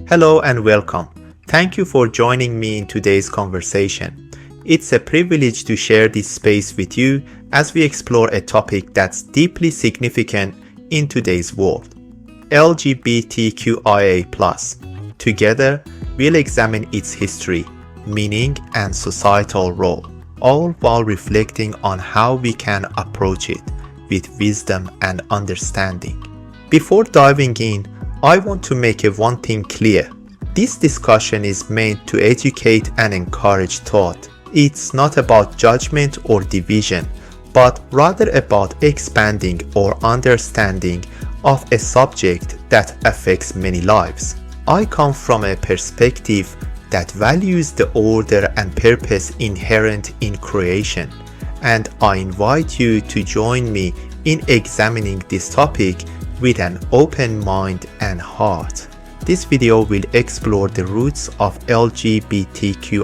Hello and welcome. Thank you for joining me in today's conversation. It's a privilege to share this space with you as we explore a topic that's deeply significant in today's world: LGBTQIA+. Together, we'll examine its history, meaning, and societal role, all while reflecting on how we can approach it with wisdom and understanding. Before diving in, I want to make one thing clear. This discussion is meant to educate and encourage thought. It's not about judgment or division, but rather about expanding our understanding of a subject that affects many lives. I come from a perspective that values the order and purpose inherent in creation, and I invite you to join me in examining this topic with an open mind and heart. This video will explore the roots of LGBTQIA+,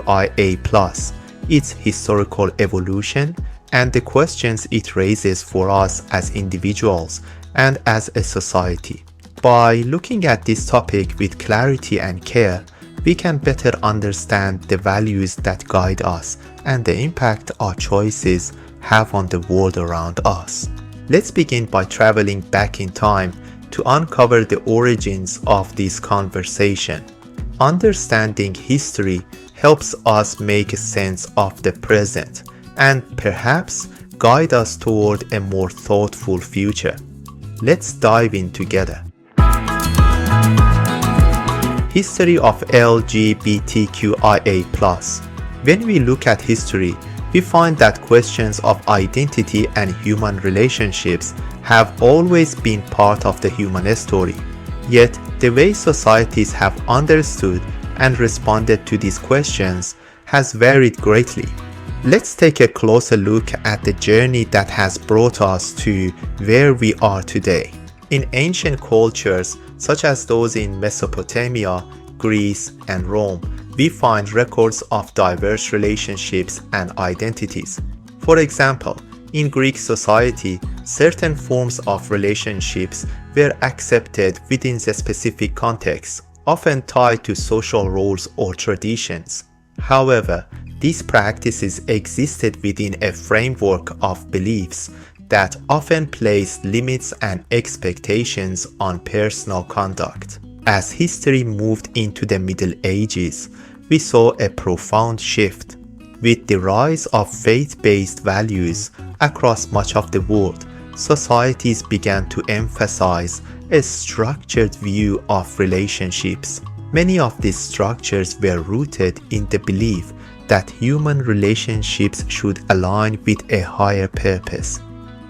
its historical evolution, and the questions it raises for us as individuals and as a society. By looking at this topic with clarity and care, we can better understand the values that guide us and the impact our choices have on the world around us. Let's begin by traveling back in time to uncover the origins of this conversation. Understanding history helps us make sense of the present and perhaps guide us toward a more thoughtful future. Let's dive in together. History of LGBTQIA+. When we look at history, we find that questions of identity and human relationships have always been part of the human story. Yet, the way societies have understood and responded to these questions has varied greatly. Let's take a closer look at the journey that has brought us to where we are today. In ancient cultures, such as those in Mesopotamia, Greece, and Rome, we find records of diverse relationships and identities. For example, in Greek society, certain forms of relationships were accepted within a specific context, often tied to social roles or traditions. However, these practices existed within a framework of beliefs that often placed limits and expectations on personal conduct. As history moved into the Middle Ages, we saw a profound shift. With the rise of faith-based values across much of the world, societies began to emphasize a structured view of relationships. Many of these structures were rooted in the belief that human relationships should align with a higher purpose.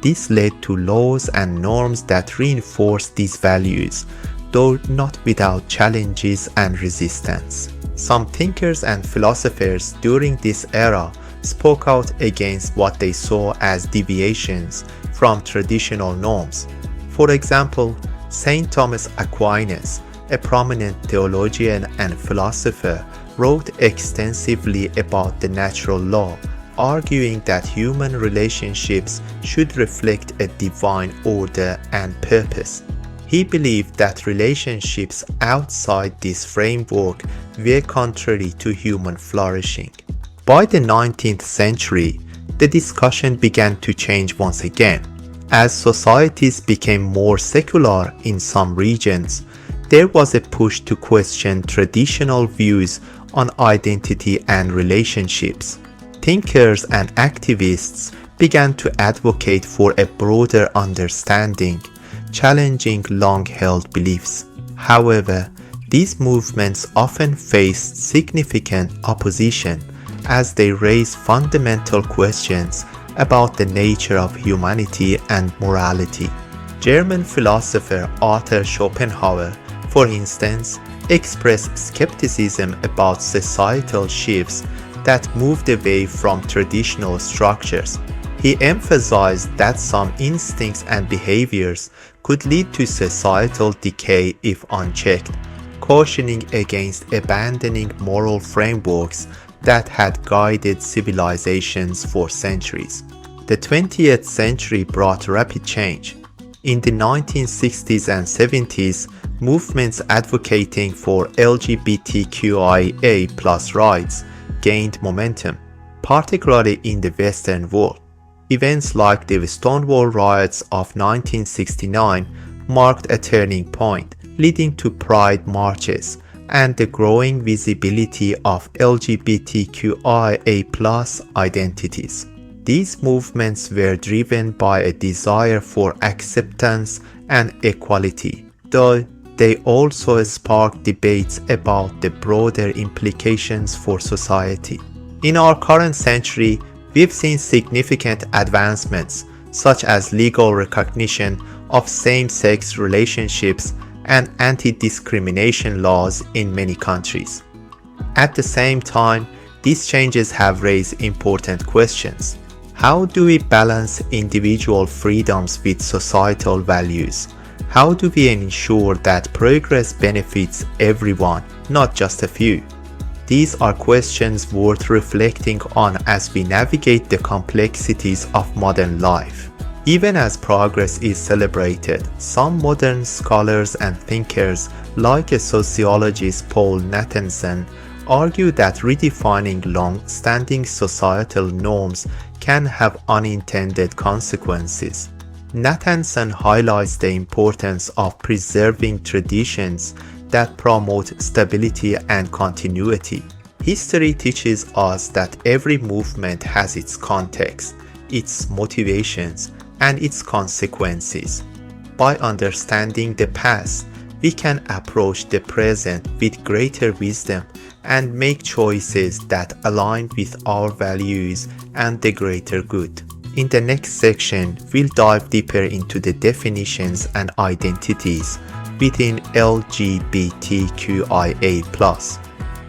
This led to laws and norms that reinforced these values, though not without challenges and resistance. Some thinkers and philosophers during this era spoke out against what they saw as deviations from traditional norms. For example, Saint Thomas Aquinas, a prominent theologian and philosopher, wrote extensively about the natural law, arguing that human relationships should reflect a divine order and purpose. He believed that relationships outside this framework were contrary to human flourishing. By the 19th century, the discussion began to change once again. As societies became more secular in some regions, there was a push to question traditional views on identity and relationships. Thinkers and activists began to advocate for a broader understanding, challenging long-held beliefs. However, these movements often faced significant opposition as they raised fundamental questions about the nature of humanity and morality. German philosopher Arthur Schopenhauer, for instance, expressed skepticism about societal shifts that moved away from traditional structures. He emphasized that some instincts and behaviors could lead to societal decay if unchecked, cautioning against abandoning moral frameworks that had guided civilizations for centuries. The 20th century brought rapid change. In the 1960s and 70s, movements advocating for LGBTQIA+ rights gained momentum, particularly in the Western world. Events like the Stonewall riots of 1969 marked a turning point, leading to pride marches and the growing visibility of LGBTQIA+ identities. These movements were driven by a desire for acceptance and equality, though they also sparked debates about the broader implications for society. In our current century, we've seen significant advancements, such as legal recognition of same-sex relationships and anti-discrimination laws in many countries. At the same time, these changes have raised important questions. How do we balance individual freedoms with societal values? How do we ensure that progress benefits everyone, not just a few? These are questions worth reflecting on as we navigate the complexities of modern life. Even as progress is celebrated, some modern scholars and thinkers, like sociologist Paul Nathanson, argue that redefining long-standing societal norms can have unintended consequences. Nathanson highlights the importance of preserving traditions that promote stability and continuity. History teaches us that every movement has its context, its motivations, and its consequences. By understanding the past, we can approach the present with greater wisdom and make choices that align with our values and the greater good. In the next section, we'll dive deeper into the definitions and identities within LGBTQIA+.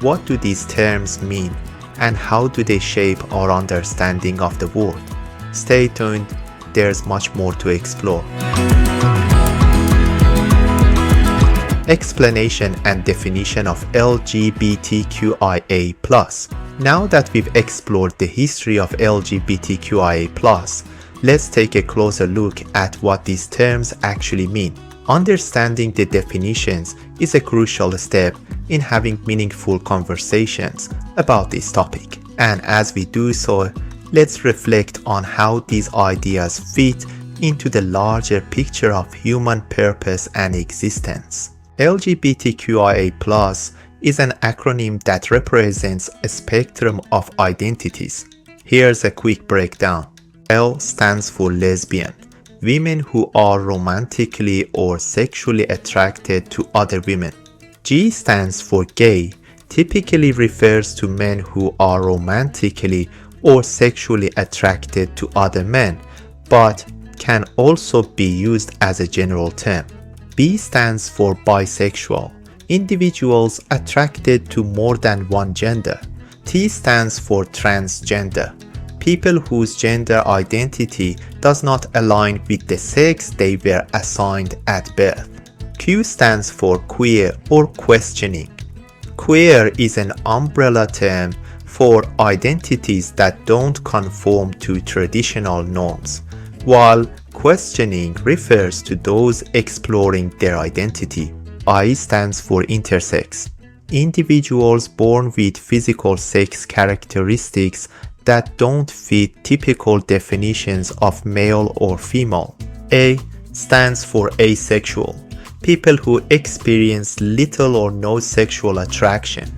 What do these terms mean, and how do they shape our understanding of the world? Stay tuned, there's much more to explore. Explanation and definition of LGBTQIA+. Now that we've explored the history of LGBTQIA+, let's take a closer look at what these terms actually mean. Understanding the definitions is a crucial step in having meaningful conversations about this topic. And as we do so, let's reflect on how these ideas fit into the larger picture of human purpose and existence. LGBTQIA+ is an acronym that represents a spectrum of identities. Here's a quick breakdown. L stands for lesbian, women who are romantically or sexually attracted to other women. G stands for gay, typically refers to men who are romantically or sexually attracted to other men, but can also be used as a general term. B stands for bisexual, individuals attracted to more than one gender. T stands for transgender, people whose gender identity does not align with the sex they were assigned at birth. Q stands for queer or questioning. Queer is an umbrella term for identities that don't conform to traditional norms, while questioning refers to those exploring their identity. I stands for intersex, individuals born with physical sex characteristics that don't fit typical definitions of male or female. A stands for asexual, people who experience little or no sexual attraction.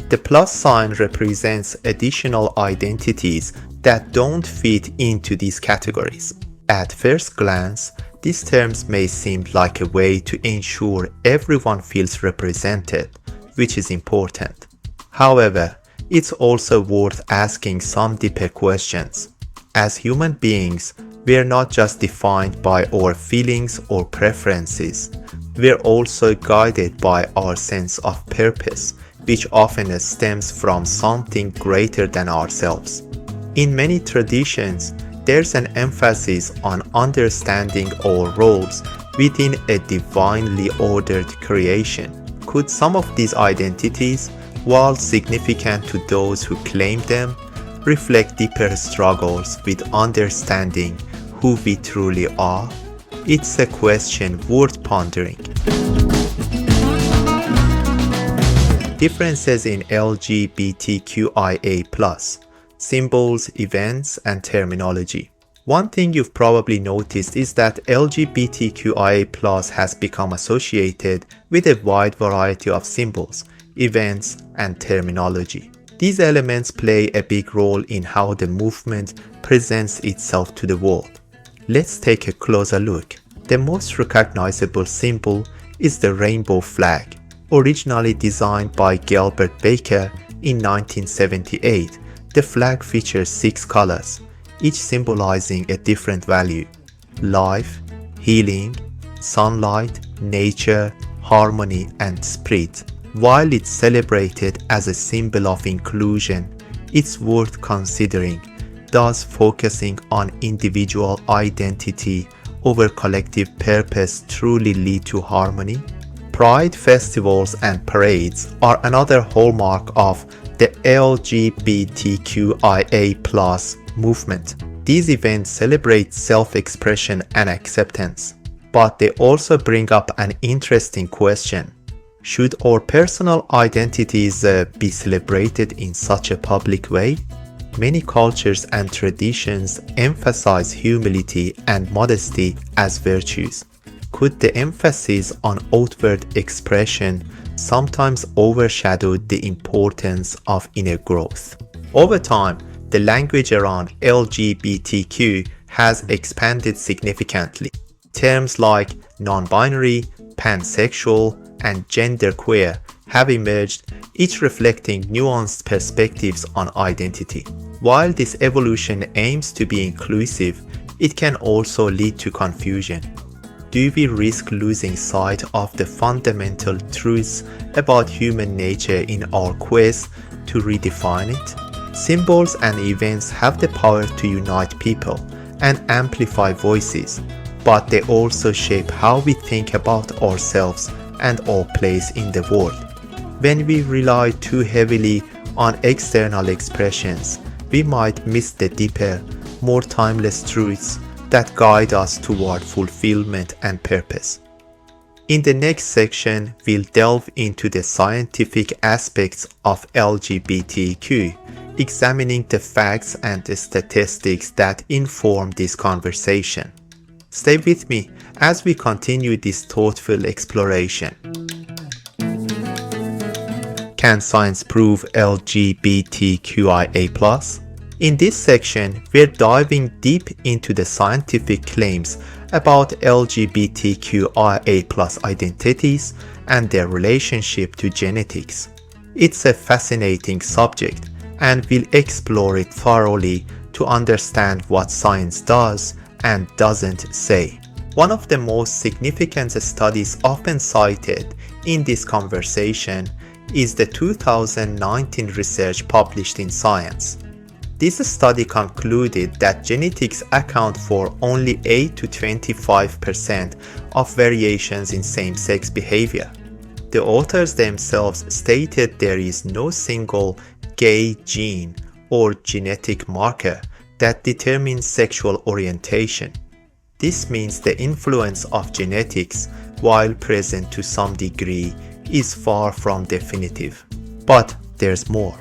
The plus sign represents additional identities that don't fit into these categories. At first glance, these terms may seem like a way to ensure everyone feels represented, which is important. However, it's also worth asking some deeper questions. As human beings, we're not just defined by our feelings or preferences, we're also guided by our sense of purpose, which often stems from something greater than ourselves. In many traditions, there's an emphasis on understanding our roles within a divinely ordered creation. Could some of these identities, while significant to those who claim them, reflect deeper struggles with understanding who we truly are? It's a question worth pondering. Differences in LGBTQIA+, symbols, events, and terminology. One thing you've probably noticed is that LGBTQIA+ has become associated with a wide variety of symbols, events, and terminology. These elements play a big role in how the movement presents itself to the world. Let's take a closer look. The most recognizable symbol is the rainbow flag, originally designed by Gilbert Baker in 1978. The flag features 6 colors, each symbolizing a different value: life, healing, sunlight, nature, harmony, and spirit. While it's celebrated as a symbol of inclusion, it's worth considering: does focusing on individual identity over collective purpose truly lead to harmony? Pride festivals and parades are another hallmark of the LGBTQIA+ movement. These events celebrate self-expression and acceptance, but they also bring up an interesting question. Should our personal identities be celebrated in such a public way? Many cultures and traditions emphasize humility and modesty as virtues. Could the emphasis on outward expression sometimes overshadow the importance of inner growth? Over time, the language around LGBTQ has expanded significantly. Terms like non-binary, pansexual, and genderqueer have emerged, each reflecting nuanced perspectives on identity. While this evolution aims to be inclusive, it can also lead to confusion. Do we risk losing sight of the fundamental truths about human nature in our quest to redefine it? Symbols and events have the power to unite people and amplify voices, but they also shape how we think about ourselves and our place in the world. When we rely too heavily on external expressions, we might miss the deeper, more timeless truths that guide us toward fulfillment and purpose. In the next section, we'll delve into the scientific aspects of LGBTQ, examining the facts and the statistics that inform this conversation. Stay with me as we continue this thoughtful exploration. Can science prove LGBTQIA+? In this section, we're diving deep into the scientific claims about LGBTQIA+ identities and their relationship to genetics. It's a fascinating subject, and we'll explore it thoroughly to understand what science does and doesn't say. One of the most significant studies often cited in this conversation is the 2019 research published in Science. This study concluded that genetics account for only 8 to 25% of variations in same-sex behavior. The authors themselves stated there is no single gay gene or genetic marker that determines sexual orientation. This means the influence of genetics, while present to some degree, is far from definitive. But there's more.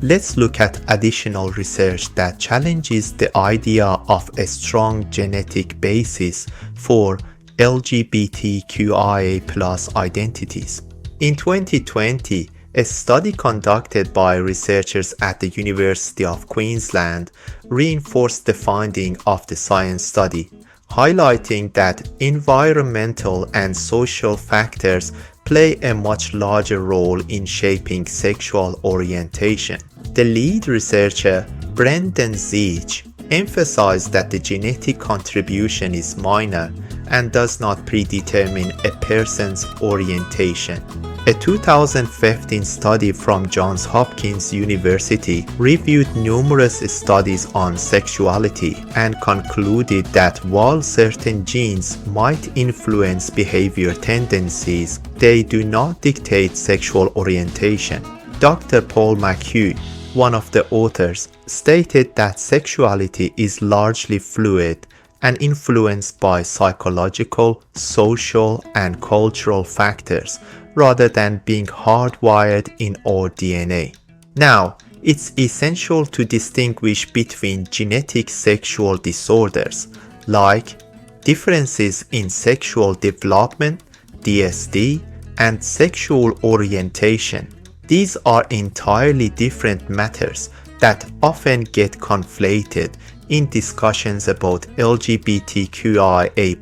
Let's look at additional research that challenges the idea of a strong genetic basis for LGBTQIA+ identities. In 2020, a study conducted by researchers at the University of Queensland reinforced the finding of the Science study, highlighting that environmental and social factors play a much larger role in shaping sexual orientation. The lead researcher, Brendan Zeech, emphasized that the genetic contribution is minor and does not predetermine a person's orientation. A 2015 study from Johns Hopkins University reviewed numerous studies on sexuality and concluded that while certain genes might influence behavior tendencies, they do not dictate sexual orientation. Dr. Paul McHugh, one of the authors, stated that sexuality is largely fluid and influenced by psychological, social, and cultural factors rather than being hardwired in our DNA. Now, it's essential to distinguish between genetic sexual disorders like differences in sexual development, DSD, and sexual orientation. These are entirely different matters that often get conflated in discussions about LGBTQIA+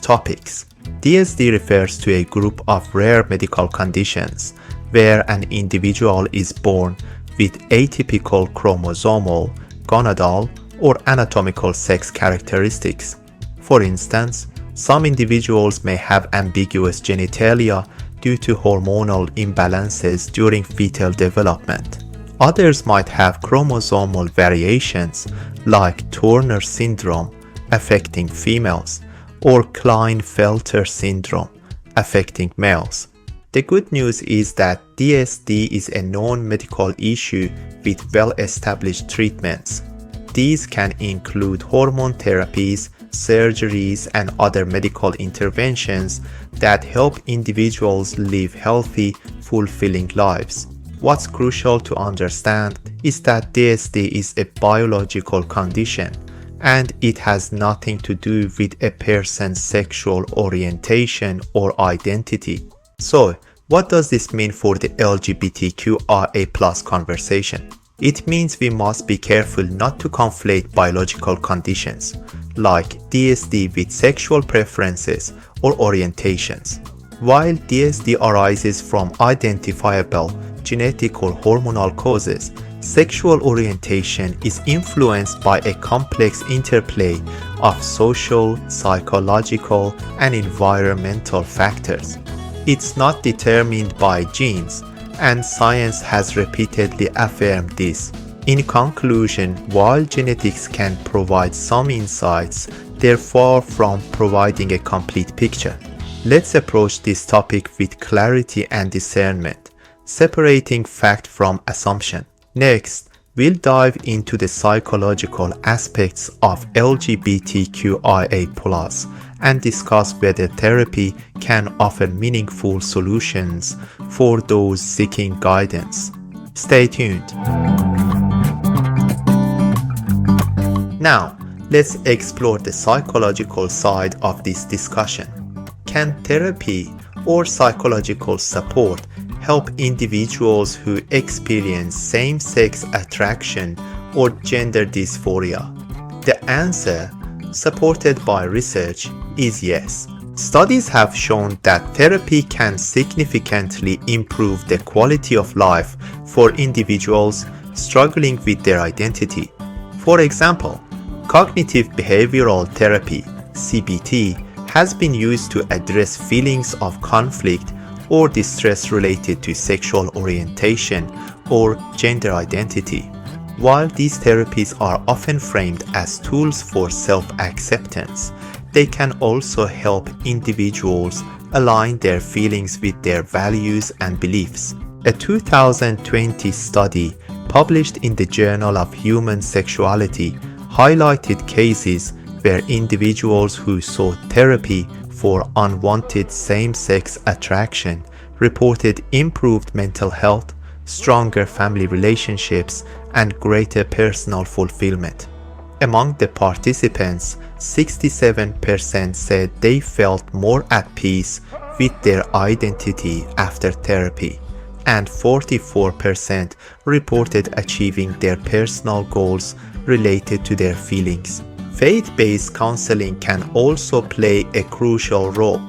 topics. DSD refers to a group of rare medical conditions where an individual is born with atypical chromosomal, gonadal, or anatomical sex characteristics. For instance, some individuals may have ambiguous genitalia due to hormonal imbalances during fetal development. Others might have chromosomal variations like Turner syndrome affecting females or Klinefelter syndrome affecting males. The good news is that DSD is a known medical issue with well-established treatments. These can include hormone therapies, surgeries, and other medical interventions that help individuals live healthy, fulfilling lives. What's crucial to understand is that DSD is a biological condition, and it has nothing to do with a person's sexual orientation or identity. So, what does this mean for the LGBTQIA+ conversation? It means we must be careful not to conflate biological conditions like DSD with sexual preferences or orientations. While DSD arises from identifiable genetic or hormonal causes, sexual orientation is influenced by a complex interplay of social, psychological, and environmental factors. It's not determined by genes, and science has repeatedly affirmed this. In conclusion, while genetics can provide some insights, they're far from providing a complete picture. Let's approach this topic with clarity and discernment, separating fact from assumption. Next, we'll dive into the psychological aspects of LGBTQIA+ and discuss whether therapy can offer meaningful solutions for those seeking guidance. Stay tuned. Now, let's explore the psychological side of this discussion. Can therapy or psychological support help individuals who experience same-sex attraction or gender dysphoria? The answer, supported by research, is yes. Studies have shown that therapy can significantly improve the quality of life for individuals struggling with their identity. For example, cognitive behavioral therapy, CBT, has been used to address feelings of conflict or distress related to sexual orientation or gender identity. While these therapies are often framed as tools for self-acceptance, they can also help individuals align their feelings with their values and beliefs. A 2020 study published in the Journal of Human Sexuality highlighted cases where individuals who sought therapy for unwanted same-sex attraction reported improved mental health, stronger family relationships, and greater personal fulfillment. Among the participants, 67% said they felt more at peace with their identity after therapy, and 44% reported achieving their personal goals related to their feelings. Faith-based counseling can also play a crucial role.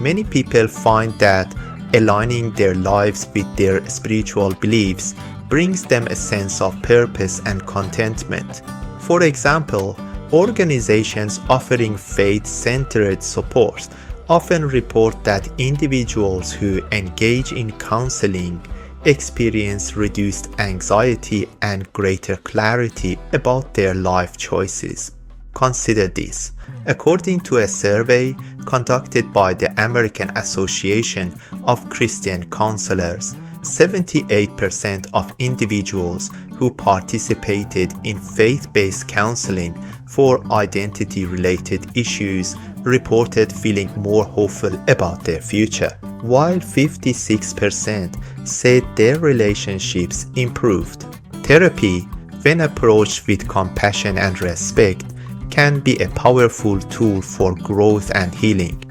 Many people find that aligning their lives with their spiritual beliefs brings them a sense of purpose and contentment. For example, organizations offering faith-centered support often report that individuals who engage in counseling experience reduced anxiety and greater clarity about their life choices. Consider this. According to a survey conducted by the American Association of Christian Counselors, 78% of individuals who participated in faith-based counseling for identity-related issues reported feeling more hopeful about their future, while 56% said their relationships improved. Therapy, when approached with compassion and respect, can be a powerful tool for growth and healing.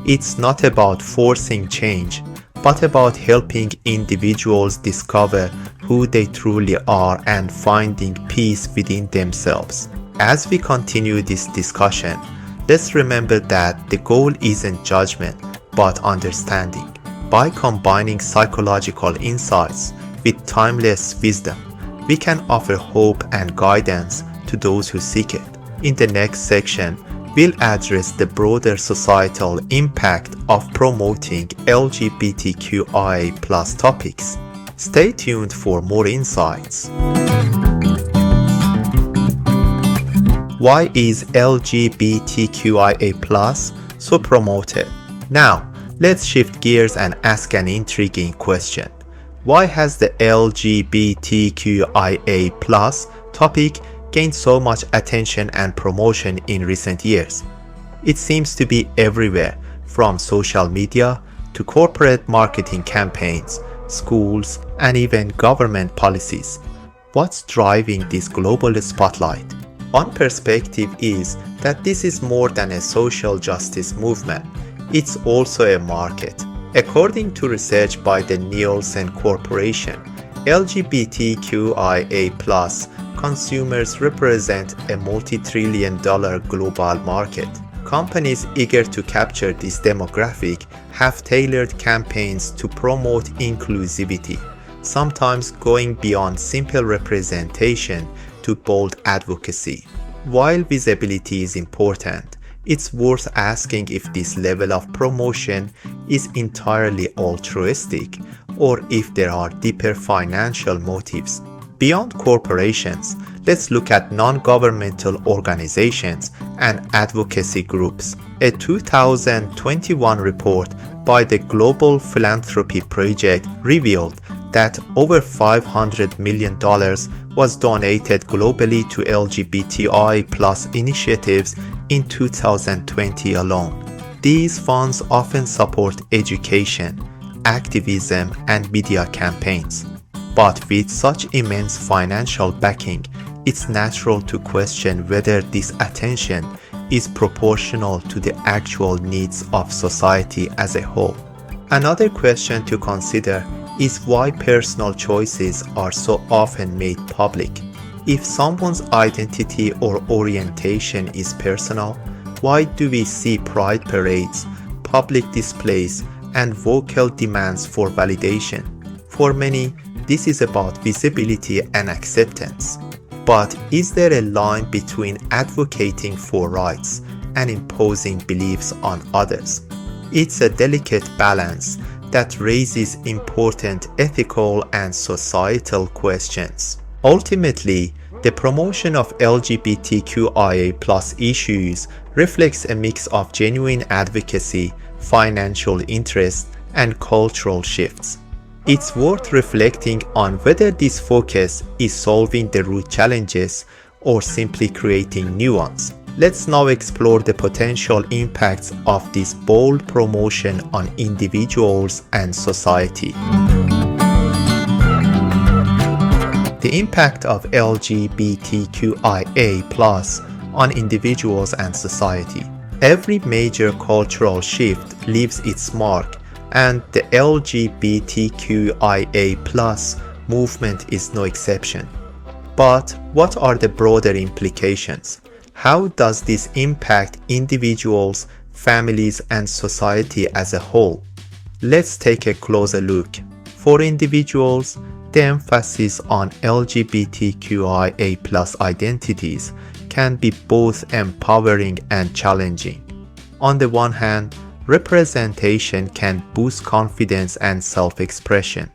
It's not about forcing change, but about helping individuals discover who they truly are and finding peace within themselves. As we continue this discussion, let's remember that the goal isn't judgment, but understanding. By combining psychological insights with timeless wisdom, we can offer hope and guidance to those who seek it. In the next section, we'll address the broader societal impact of promoting LGBTQIA+ topics. Stay tuned for more insights. Why is LGBTQIA+ so promoted? Now, let's shift gears and ask an intriguing question. Why has the LGBTQIA+ topic gained so much attention and promotion in recent years? It seems to be everywhere, from social media to corporate marketing campaigns, schools, and even government policies. What's driving this global spotlight? One perspective is that this is more than a social justice movement. It's also a market. According to research by the Nielsen Corporation, LGBTQIA+ consumers represent a multi-trillion-dollar global market. Companies eager to capture this demographic have tailored campaigns to promote inclusivity, sometimes going beyond simple representation to bold advocacy. While visibility is important, it's worth asking if this level of promotion is entirely altruistic or if there are deeper financial motives. Beyond corporations, let's look at non-governmental organizations and advocacy groups. A 2021 report by the Global Philanthropy Project revealed that over $500 million was donated globally to LGBTI+ initiatives in 2020 alone. These funds often support education, activism, and media campaigns. But with such immense financial backing, it's natural to question whether this attention is proportional to the actual needs of society as a whole. Another question to consider is why personal choices are so often made public. If someone's identity or orientation is personal, why do we see pride parades, public displays, and vocal demands for validation? For many, this is about visibility and acceptance. But is there a line between advocating for rights and imposing beliefs on others? It's a delicate balance that raises important ethical and societal questions. Ultimately, the promotion of LGBTQIA+ issues reflects a mix of genuine advocacy, financial interest, and cultural shifts. It's worth reflecting on whether this focus is solving the root challenges or simply creating new ones. Let's now explore the potential impacts of this bold promotion on individuals and society. The impact of LGBTQIA+ on individuals and society. Every major cultural shift leaves its mark, and the LGBTQIA+ movement is no exception. But what are the broader implications? How does this impact individuals, families, and society as a whole? Let's take a closer look. For individuals, the emphasis on LGBTQIA+ identities can be both empowering and challenging. On the one hand, representation can boost confidence and self-expression,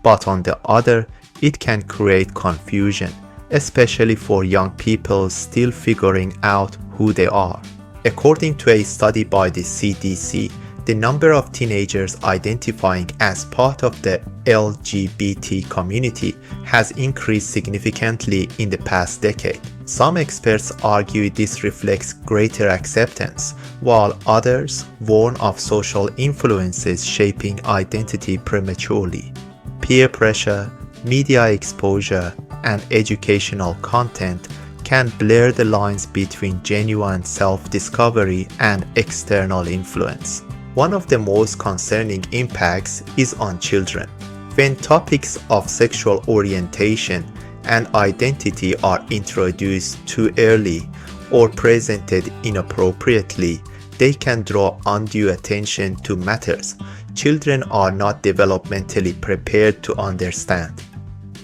but on the other, it can create confusion, especially for young people still figuring out who they are. According to a study by the CDC, the the number of teenagers identifying as part of the LGBT community has increased significantly in the past decade. Some experts argue this reflects greater acceptance, while others warn of social influences shaping identity prematurely. Peer pressure, media exposure, and educational content can blur the lines between genuine self-discovery and external influence. One of the most concerning impacts is on children. When topics of sexual orientation and identity are introduced too early or presented inappropriately, they can draw undue attention to matters children are not developmentally prepared to understand.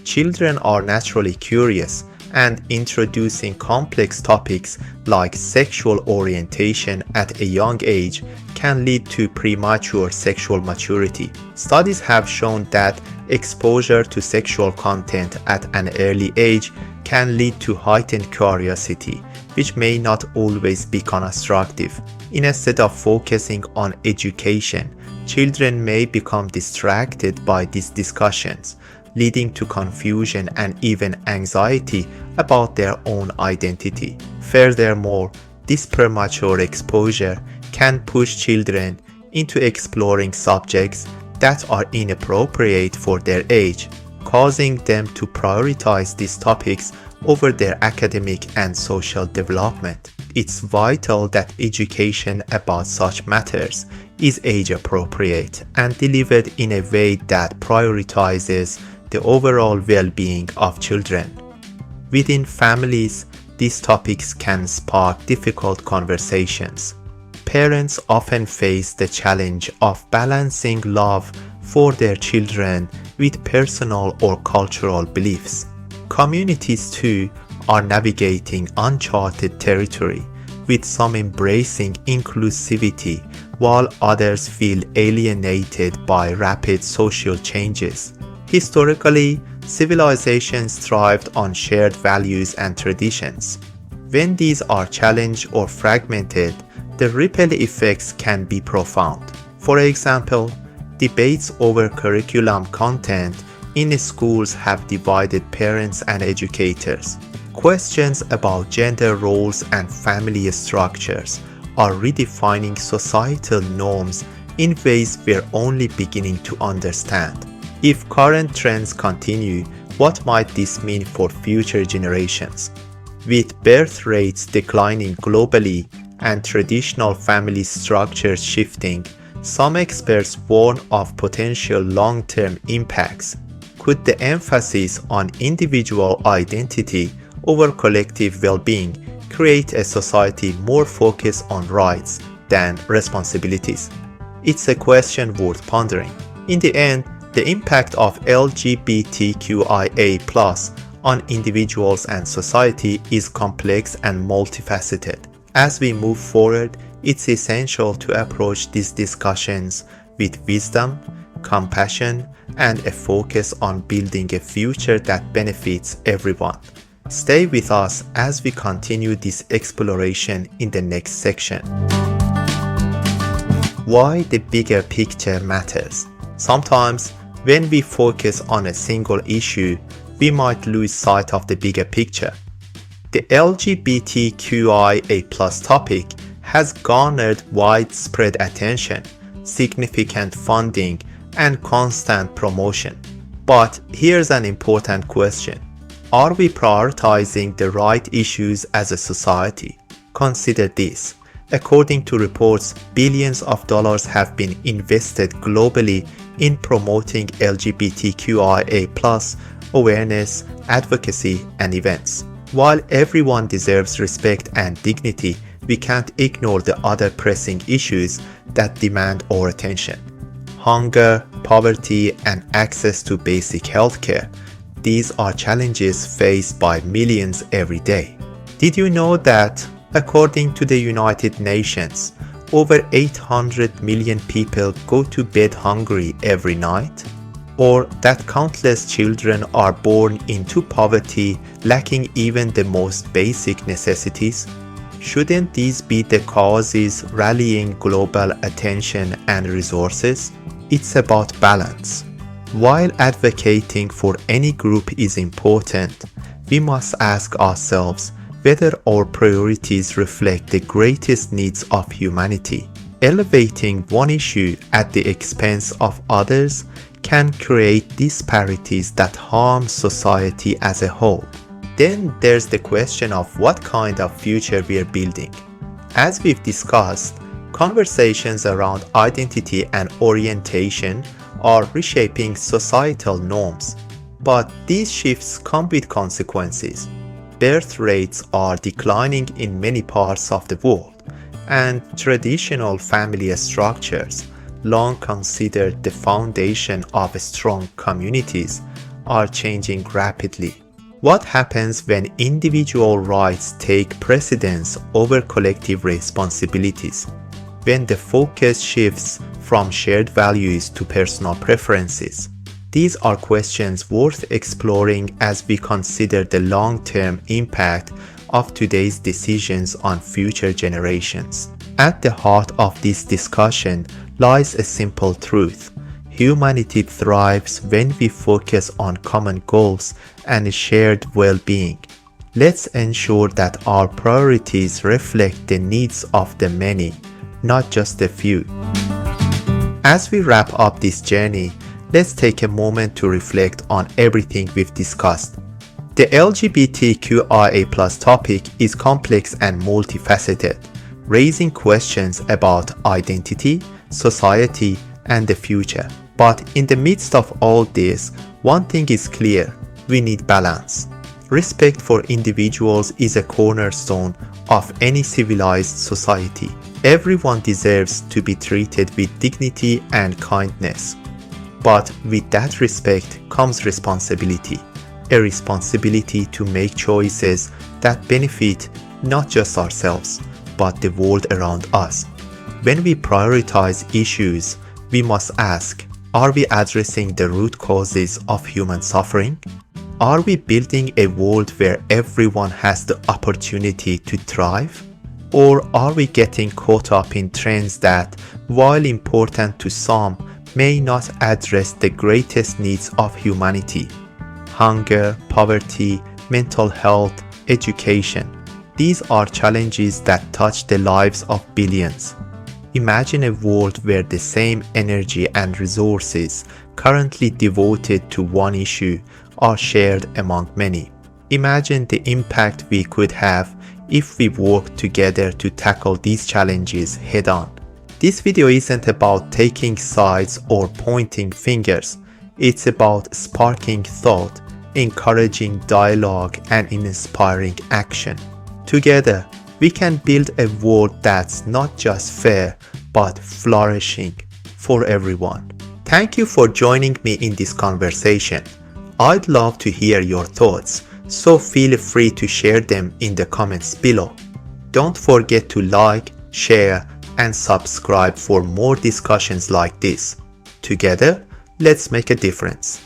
Children are naturally curious, and introducing complex topics like sexual orientation at a young age can lead to premature sexual maturity. Studies have shown that exposure to sexual content at an early age can lead to heightened curiosity, which may not always be constructive. Instead of focusing on education, children may become distracted by these discussions, leading to confusion and even anxiety about their own identity. Furthermore, this premature exposure can push children into exploring subjects that are inappropriate for their age, causing them to prioritize these topics over their academic and social development. It's vital that education about such matters is age-appropriate and delivered in a way that prioritizes the overall well-being of children. Within families, these topics can spark difficult conversations. Parents often face the challenge of balancing love for their children with personal or cultural beliefs. Communities too are navigating uncharted territory, with some embracing inclusivity while others feel alienated by rapid social changes. Historically, civilizations thrived on shared values and traditions. When these are challenged or fragmented, the ripple effects can be profound. For example, debates over curriculum content in schools have divided parents and educators. Questions about gender roles and family structures are redefining societal norms in ways we're only beginning to understand. If current trends continue, what might this mean for future generations? With birth rates declining globally and traditional family structures shifting, some experts warn of potential long-term impacts. Could the emphasis on individual identity over collective well-being create a society more focused on rights than responsibilities? It's a question worth pondering. In the end, the impact of LGBTQIA+ on individuals and society is complex and multifaceted. As we move forward, it's essential to approach these discussions with wisdom, compassion, and a focus on building a future that benefits everyone. Stay with us as we continue this exploration in the next section. Why the bigger picture matters. Sometimes, when we focus on a single issue, we might lose sight of the bigger picture. The LGBTQIA+ topic has garnered widespread attention, significant funding, and constant promotion. But here's an important question. Are we prioritizing the right issues as a society? Consider this. According to reports, billions of dollars have been invested globally in promoting LGBTQIA+ awareness, advocacy, and events. While everyone deserves respect and dignity, we can't ignore the other pressing issues that demand our attention. Hunger, poverty, and access to basic healthcare. These are challenges faced by millions every day. Did you know that, according to the United Nations, over 800 million people go to bed hungry every night? Or that countless children are born into poverty, lacking even the most basic necessities? Shouldn't these be the causes rallying global attention and resources? It's about balance. While advocating for any group is important, we must ask ourselves whether our priorities reflect the greatest needs of humanity. Elevating one issue at the expense of others can create disparities that harm society as a whole. Then there's the question of what kind of future we are building. As we've discussed, conversations around identity and orientation are reshaping societal norms. But these shifts come with consequences. Birth rates are declining in many parts of the world, and traditional family structures, long considered the foundation of strong communities, are changing rapidly. What happens when individual rights take precedence over collective responsibilities? When the focus shifts from shared values to personal preferences? These are questions worth exploring as we consider the long-term impact of today's decisions on future generations. At the heart of this discussion lies a simple truth. Humanity thrives when we focus on common goals and shared well-being. Let's ensure that our priorities reflect the needs of the many, not just the few. As we wrap up this journey, let's take a moment to reflect on everything we've discussed. The LGBTQIA+ topic is complex and multifaceted, raising questions about identity, society, and the future. But in the midst of all this, one thing is clear: we need balance. Respect for individuals is a cornerstone of any civilized society. Everyone deserves to be treated with dignity and kindness. But with that respect comes responsibility. A responsibility to make choices that benefit not just ourselves, but the world around us. When we prioritize issues, we must ask, are we addressing the root causes of human suffering? Are we building a world where everyone has the opportunity to thrive? Or are we getting caught up in trends that, while important to some, may not address the greatest needs of humanity? Hunger, poverty, mental health, education. These are challenges that touch the lives of billions. Imagine a world where the same energy and resources currently devoted to one issue are shared among many. Imagine the impact we could have if we work together to tackle these challenges head-on. This video isn't about taking sides or pointing fingers. It's about sparking thought, encouraging dialogue, and inspiring action. Together, we can build a world that's not just fair, but flourishing for everyone. Thank you for joining me in this conversation. I'd love to hear your thoughts, so feel free to share them in the comments below. Don't forget to like, share, and subscribe for more discussions like this. Together, let's make a difference.